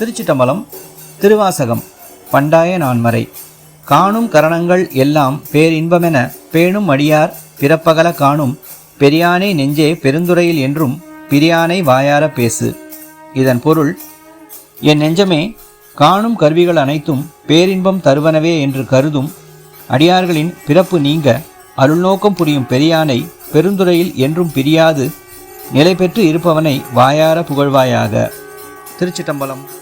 திருச்சிட்டம்பலம். திருவாசகம். பண்டாய நான்மறை. காணும் கரணங்கள் எல்லாம் பேரின்பமென பேணும் அடியார் பிறப்பகல காணும் பெரியானை நெஞ்சே பெருந்துறையில் என்றும் பிரியானை வாயார பேசு. இதன் பொருள், என் நெஞ்சமே, காணும் கருவிகள் அனைத்தும் பேரின்பம் தருவனவே என்று கருதும் அடியார்களின் பிறப்பு நீங்க அருள்நோக்கம் புரியும் பெரியானை பெருந்துறையில் என்றும் பிரியாது நிலை பெற்று இருப்பவனை வாயார புகழ்வாயாக. திருச்சிட்டம்பலம்.